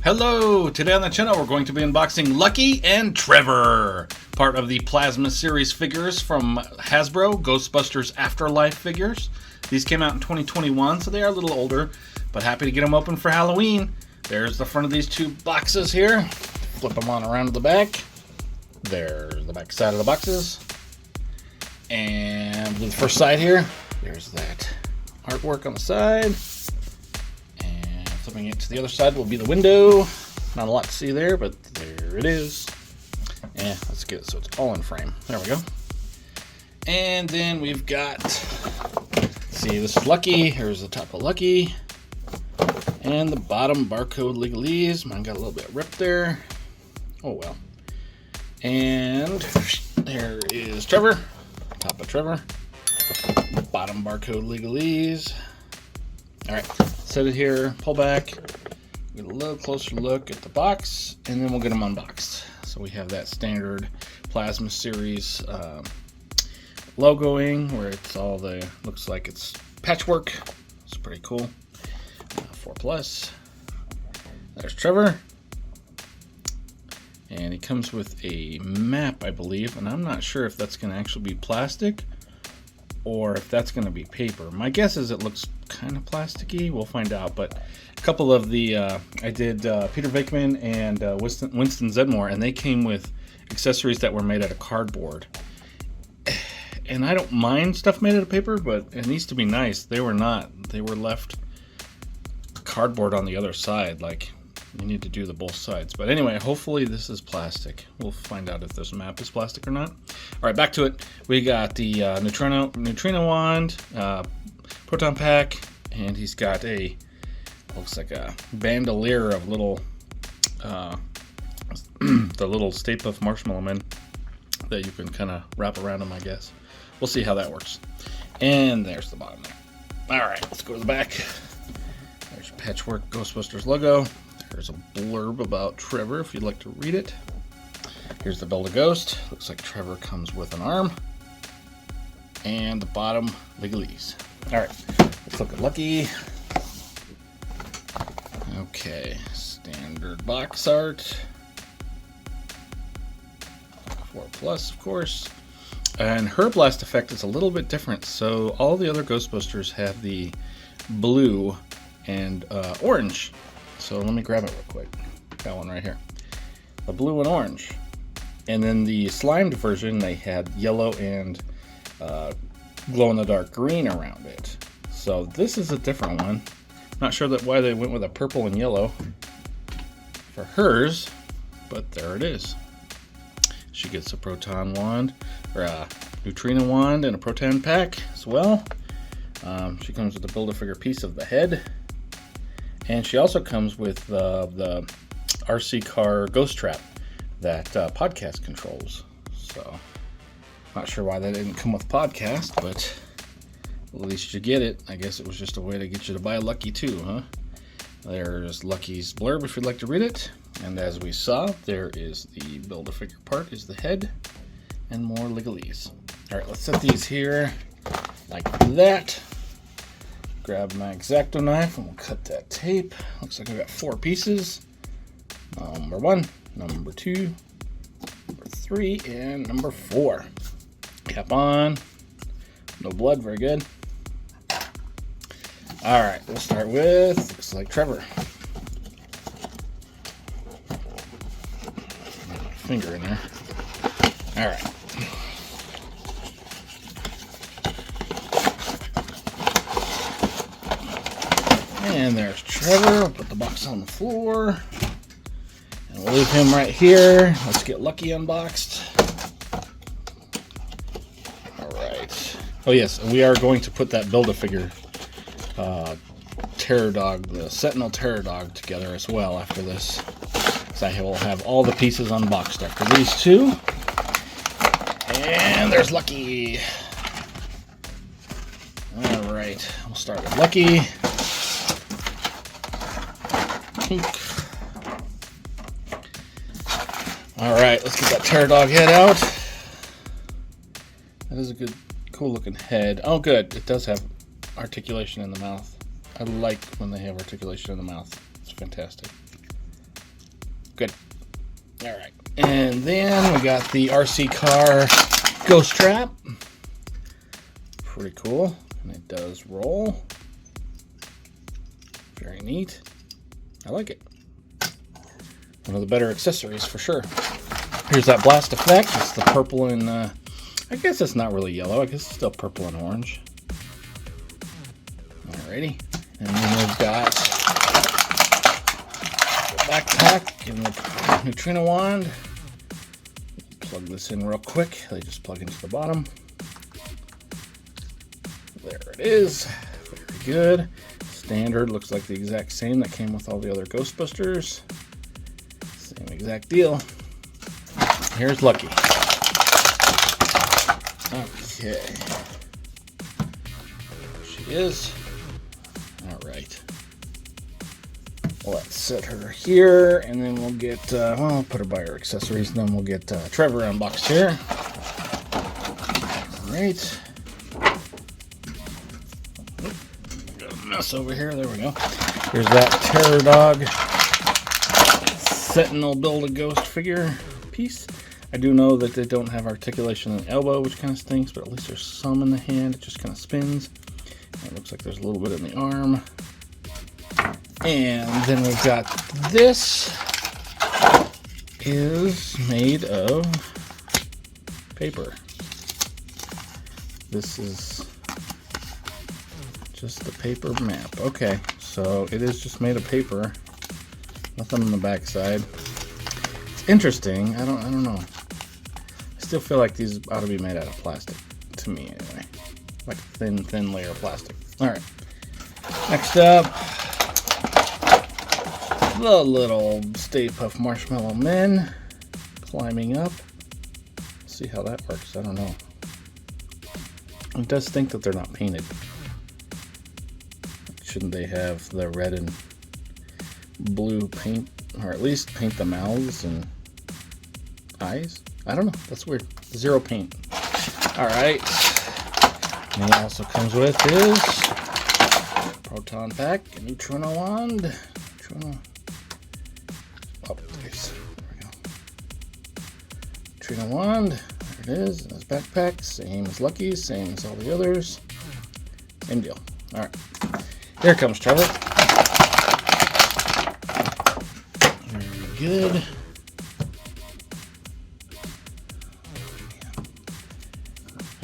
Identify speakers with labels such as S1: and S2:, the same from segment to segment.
S1: Hello! Today on the channel we're going to be unboxing Lucky and Trevor, part of the Plasma series figures from Hasbro, Ghostbusters Afterlife figures. These came out in 2021, so they are a little older, but happy to get them open for Halloween. There's the front of these two boxes here. Flip them on around to the back. There's the back side of the boxes. And the first side here, there's that artwork on the side. Flipping it to the other side will be the window. Not a lot to see there, but there it is. Yeah, let's get it so it's all in frame. There we go. And then we've got, see, this is Lucky. Here's the top of Lucky. And the bottom barcode legalese. Mine got a little bit ripped there. Oh well. And there is Trevor. Top of Trevor. Bottom barcode legalese. Alright, set it here, pull back, get a little closer look at the box, and then we'll get them unboxed. So we have that standard Plasma series logoing where it's all the, looks like it's patchwork. It's pretty cool. 4+. There's Trevor. And he comes with a map, I believe, and I'm not sure if that's going to actually be plastic or if that's going to be paper. My guess is it looks kind of plasticky. We'll find out. But a couple of the I did Peter Venkman and Winston Zedmore, and they came with accessories that were made out of cardboard. And I don't mind stuff made out of paper, but it needs to be nice. They were not. They were left cardboard on the other side. Like, you need to do the both sides. But anyway, hopefully this is plastic. We'll find out if this map is plastic or not. All right, back to it. We got the neutrino wand, proton pack, and he's got a, looks like a bandolier of little, the little Stay Puft Marshmallow Men that you can kind of wrap around him, I guess. We'll see how that works. And there's the bottom there. All right, let's go to the back. There's your Patchwork Ghostbusters logo. There's a blurb about Trevor if you'd like to read it. Here's the Build-A-Ghost. Looks like Trevor comes with an arm. And the bottom legalese. Alright, let's look at Lucky. Okay, standard box art. 4+, of course. And her blast effect is a little bit different. So all the other Ghostbusters have the blue and orange. So let me grab it real quick. Got one right here. The blue and orange. And then the slimed version, they had yellow and glow-in-the-dark green around it. So this is a different one. Not sure why they went with a purple and yellow for hers, but there it is. She gets a proton wand, or a neutrino wand, and a proton pack as well. She comes with a Build-A-Figure piece of the head. And she also comes with the RC car ghost trap that podcast controls. So, not sure why that didn't come with podcast, but at least you get it. I guess it was just a way to get you to buy Lucky too, huh? There's Lucky's blurb if you'd like to read it. And as we saw, there is the Build-A-Figure part, is the head, and more legalese. All right, let's set these here like that. Grab my X-Acto knife and we'll cut that tape. Looks like I got 4 pieces. Number 1, number 2, number 3, and number 4. Cap on. No blood, very good. Alright, we'll start with, looks like Trevor. Finger in there. Alright. And there's Trevor. We'll put the box on the floor. And we'll leave him right here. Let's get Lucky unboxed. Alright. Oh yes, we are going to put that Build-A-Figure Terror Dog, the Sentinel Terror Dog, together as well after this. So I will have all the pieces unboxed after these two. And there's Lucky. Alright, we'll start with Lucky. Alright, let's get that Terror Dog head out. That is a good, cool looking head. Oh good, it does have articulation in the mouth. I like when they have articulation in the mouth. It's fantastic. Good. All right. And then we got the RC car ghost trap. Pretty cool. And it does roll. Very neat. I like it. One of the better accessories for sure. Here's that blast effect. It's the purple and, I guess it's not really yellow. I guess it's still purple and orange. Alrighty. And then we've got the backpack and the neutrino wand. Plug this in real quick. They just plug into the bottom. There it is. Very good. Standard. Looks like the exact same that came with all the other Ghostbusters. Same exact deal. Here's Lucky. Okay. There she is. Alright. Let's set her here, and then we'll get, well, I'll put her by her accessories, and then we'll get Trevor unboxed here. Alright. Got a mess over here. There we go. Here's that Terror Dog Sentinel Build-A-Ghost figure piece. I do know that they don't have articulation in the elbow, which kind of stinks, but at least there's some in the hand. It just kind of spins. And it looks like there's a little bit in the arm. And then we've got this is made of paper. This is just the paper map. Okay, so it is just made of paper. Nothing on the back side. It's interesting. I don't know. I still feel like these ought to be made out of plastic, to me anyway. Like a thin layer of plastic. Alright. Next up, the little Stay Puft Marshmallow Men climbing up. See how that works. I don't know. It does stink that they're not painted. Shouldn't they have the red and blue paint, or at least paint the mouths and eyes? I don't know. That's weird. Zero paint. Alright. And it also comes with his proton pack, a neutrino wand. Neutrino. Oh, there's. There we go. Neutrino wand. There it is. In his backpack. Same as Lucky's. Same as all the others. Same deal. Alright. Here comes Trevor. Very good.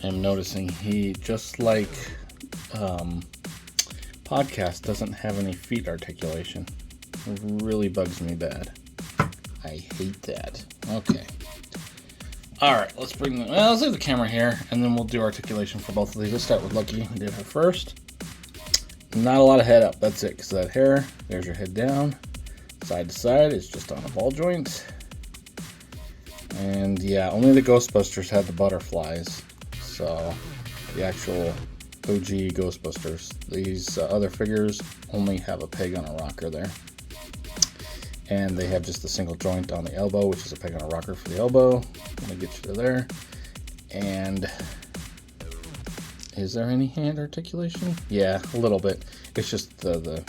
S1: I'm noticing he, just like Podcast, doesn't have any feet articulation. It really bugs me bad. I hate that. Okay. Alright, let's leave the camera here, and then we'll do articulation for both of these. Let's start with Lucky. We did her first. Not a lot of head up. That's it, because that hair, there's your head down. Side to side is just on a ball joint. And yeah, only the Ghostbusters had the butterflies. So, the actual OG Ghostbusters. These other figures only have a peg on a rocker there. And they have just a single joint on the elbow, which is a peg on a rocker for the elbow. Let me get you to there. And is there any hand articulation? Yeah, a little bit. It's just the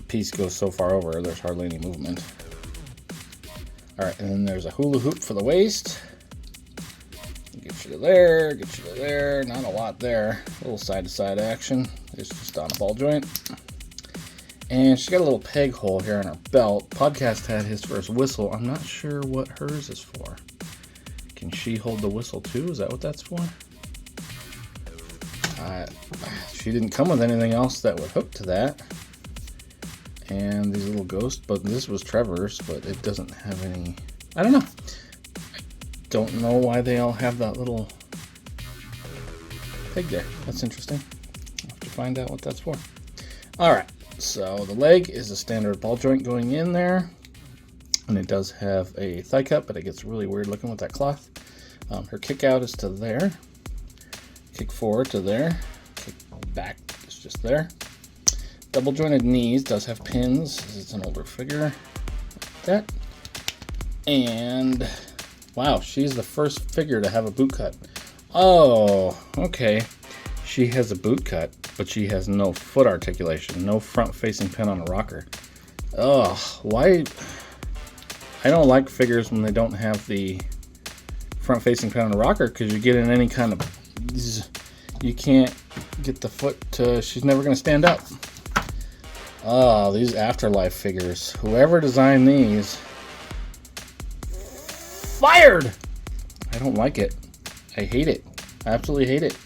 S1: piece goes so far over, there's hardly any movement. Alright, and then there's a hula hoop for the waist. Get you to there, get you to there. Not a lot there. A little side-to-side action. It's just on a ball joint. And she's got a little peg hole here on her belt. Podcast had his first whistle. I'm not sure what hers is for. Can she hold the whistle too? Is that what that's for? She didn't come with anything else that would hook to that. And these little ghosts, but this was Trevor's, but it doesn't have any. I don't know. Don't know why they all have that little peg there. That's interesting. I'll have to find out what that's for. Alright, so the leg is a standard ball joint going in there. And it does have a thigh cut, but it gets really weird looking with that cloth. Her kick out is to there. Kick forward to there. Kick back is just there. Double jointed knees does have pins. It's an older figure. Like that. And wow, she's the first figure to have a boot cut. Oh, okay. She has a boot cut, but she has no foot articulation, no front-facing pin on a rocker. Oh, why? I don't like figures when they don't have the front-facing pound rocker, because you get in any kind of... You can't get the foot to... She's never going to stand up. Oh, these Afterlife figures. Whoever designed these... Fired! I don't like it. I hate it. I absolutely hate it.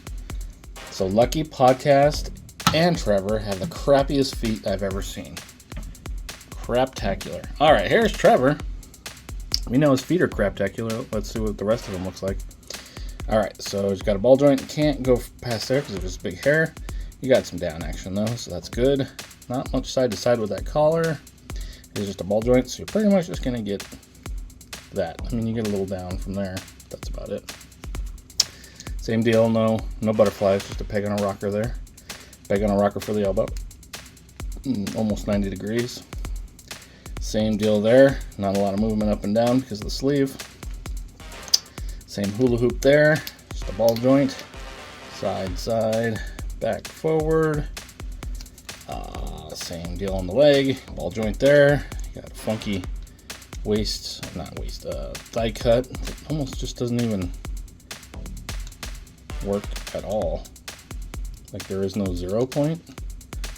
S1: So Lucky, Podcast, and Trevor have the crappiest feet I've ever seen. Craptacular. Alright, here's Trevor. We know his feet are craptacular. Let's see what the rest of them looks like. Alright, so he's got a ball joint. Can't go past there because of his big hair. You got some down action though, so that's good. Not much side to side with that collar. It's just a ball joint, so you're pretty much just going to get that. I mean, you get a little down from there. That's about it. Same deal, no butterflies, just a peg on a rocker there. Peg on a rocker for the elbow. Almost 90 degrees. Same deal there. Not a lot of movement up and down because of the sleeve. Same hula hoop there. Just a ball joint. Side, side, back, forward. Same deal on the leg. Ball joint there. You got a funky thigh cut. It almost just doesn't even work at all. Like there is no 0 point.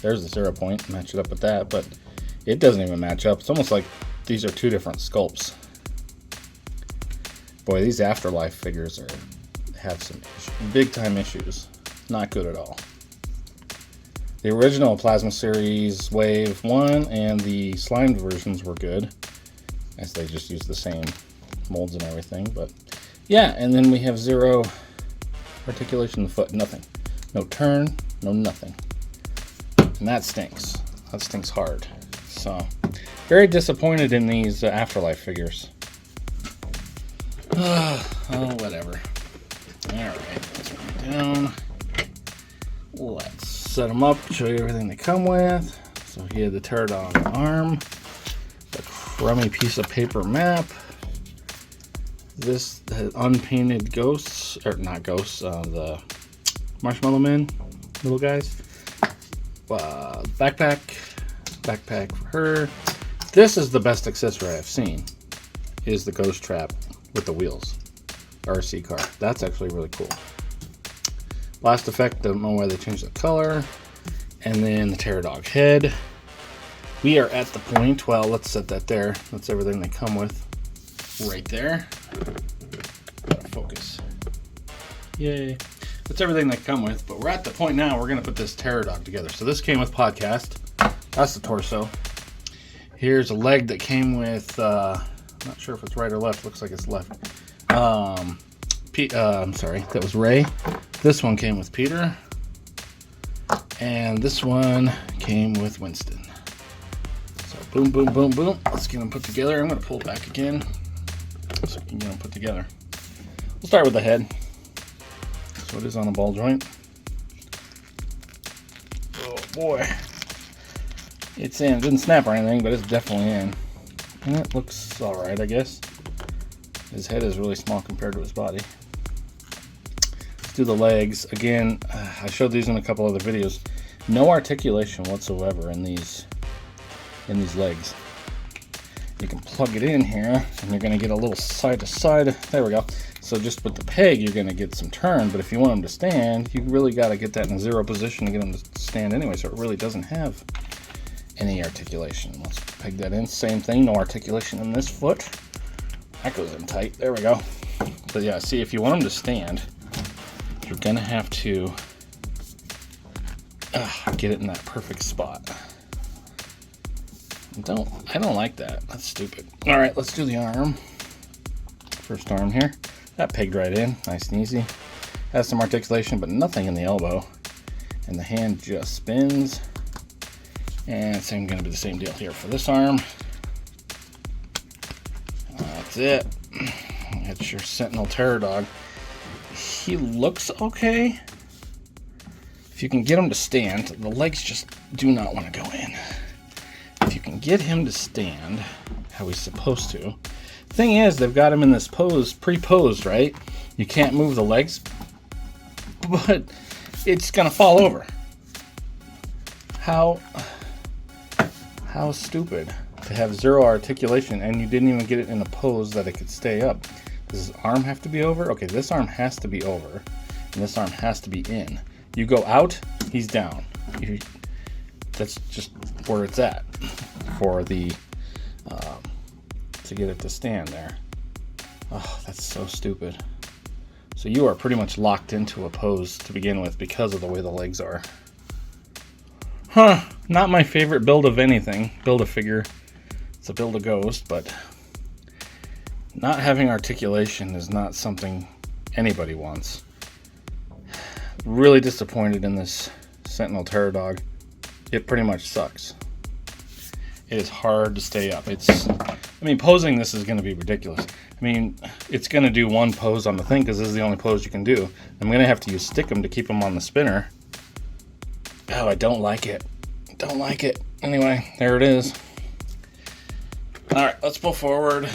S1: There's the 0 point. Match it up with that, but it doesn't even match up. It's almost like these are two different sculpts. Boy, these Afterlife figures have some big time issues. Not good at all. The original Plasma Series Wave 1 and the slimed versions were good, as they just use the same molds and everything. But yeah, and then we have 0 articulation in the foot. Nothing. No turn, no nothing. And that stinks. That stinks hard. So, very disappointed in these Afterlife figures. Oh, whatever. Alright, let's put it down. Let's set them up, show you everything they come with. So he had the pterodon arm, the crummy piece of paper map, this unpainted ghosts, or not ghosts, the Marshmallow Men, little guys. Backpack for her. This is the best accessory I've seen, is the ghost trap with the wheels. RC car. That's actually really cool. Blast effect, don't know why they changed the color. And then the Pterodog head. We are at the point, well, let's set that there. That's everything they come with. Right there. Gotta focus. Yay. That's everything they come with, but we're at the point now we're going to put this Pterodog together. So this came with Podcast. That's the torso. Here's a leg that came with, not sure if it's right or left. Looks like it's left. I'm sorry, that was Ray. This one came with Peter. And this one came with Winston. So boom, boom, boom, boom. Let's get them put together. I'm going to pull it back again so we can get them put together. We'll start with the head. So it is on a ball joint. Oh boy. It's in. It didn't snap or anything, but it's definitely in. And it looks alright, I guess. His head is really small compared to his body. Let's do the legs. Again, I showed these in a couple other videos. No articulation whatsoever in these legs. You can plug it in here, and you're going to get a little side to side. There we go. So just with the peg, you're going to get some turn, but if you want them to stand, you really got to get that in a 0 position to get them to stand anyway, so it really doesn't have any articulation. Let's peg that in. Same thing, no articulation in this foot. That goes in tight. There we go. But yeah, see, if you want them to stand, you're going to have to get it in that perfect spot. I don't like that. That's stupid. All right, let's do the arm. First arm here. That pegged right in, nice and easy. Has some articulation, but nothing in the elbow. And the hand just spins. And it's going to be the same deal here for this arm. That's it. That's your Sentinel Pterodog. He looks okay. If you can get him to stand, the legs just do not want to go in. If you can get him to stand how he's supposed to. Thing is, they've got him in this pose, pre-posed, right? You can't move the legs, but it's gonna fall over. How stupid. to have zero articulation, and you didn't even get it in a pose that it could stay up. Does his arm have to be over? Okay, this arm has to be over, and this arm has to be in. You go out, he's down. That's just where it's at for the to get it to stand there. Oh, that's so stupid. So you are pretty much locked into a pose to begin with because of the way the legs are. Huh, not my favorite build of anything. Build a figure. It's a build a ghost, but not having articulation is not something anybody wants. Really disappointed in this Sentinel Terror Dog. It pretty much sucks. It is hard to stay up. Posing this is going to be ridiculous. It's going to do one pose on the thing because this is the only pose you can do. I'm going to have to use Stickum to keep him on the spinner. Oh, I don't like it. Don't like it. Anyway, there it is. All right, let's pull forward.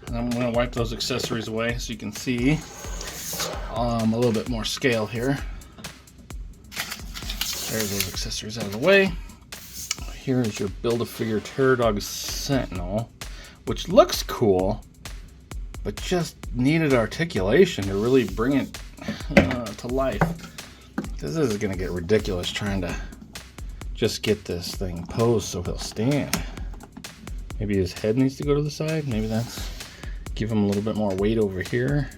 S1: I'm going to wipe those accessories away so you can see a little bit more scale here. There's those accessories out of the way. Here is your Build-A-Figure Terror Dog Sentinel, which looks cool, but just needed articulation to really bring it to life. This is going to get ridiculous trying to just get this thing posed so he'll stand. Maybe his head needs to go to the side. Maybe that's give him a little bit more weight over here.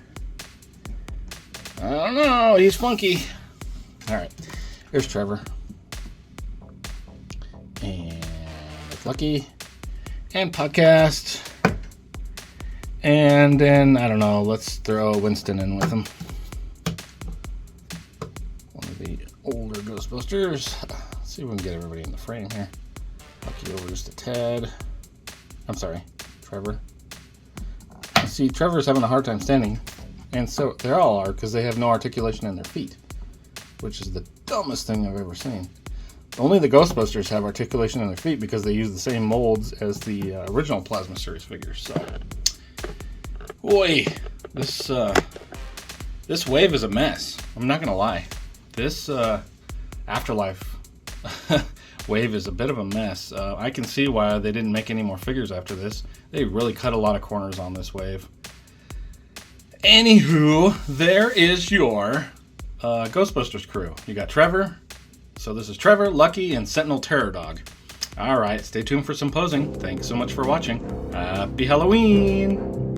S1: I don't know. He's funky. All right. Here's Trevor. And Lucky. And Podcast. And then, I don't know, let's throw Winston in with him. One of the older Ghostbusters. Let's see if we can get everybody in the frame here. Lucky over just a tad. I'm sorry, Trevor. See, Trevor's having a hard time standing. And so they all are because they have no articulation in their feet, which is the dumbest thing I've ever seen. Only the Ghostbusters have articulation in their feet because they use the same molds as the original Plasma Series figures. So, boy, this wave is a mess. I'm not gonna lie. This Afterlife wave is a bit of a mess. I can see why they didn't make any more figures after this. They really cut a lot of corners on this wave. Anywho, there is your Ghostbusters crew. You got Trevor. So this is Trevor, Lucky, and Sentinel Terror Dog. All right, stay tuned for some posing. Thanks so much for watching. Happy Halloween!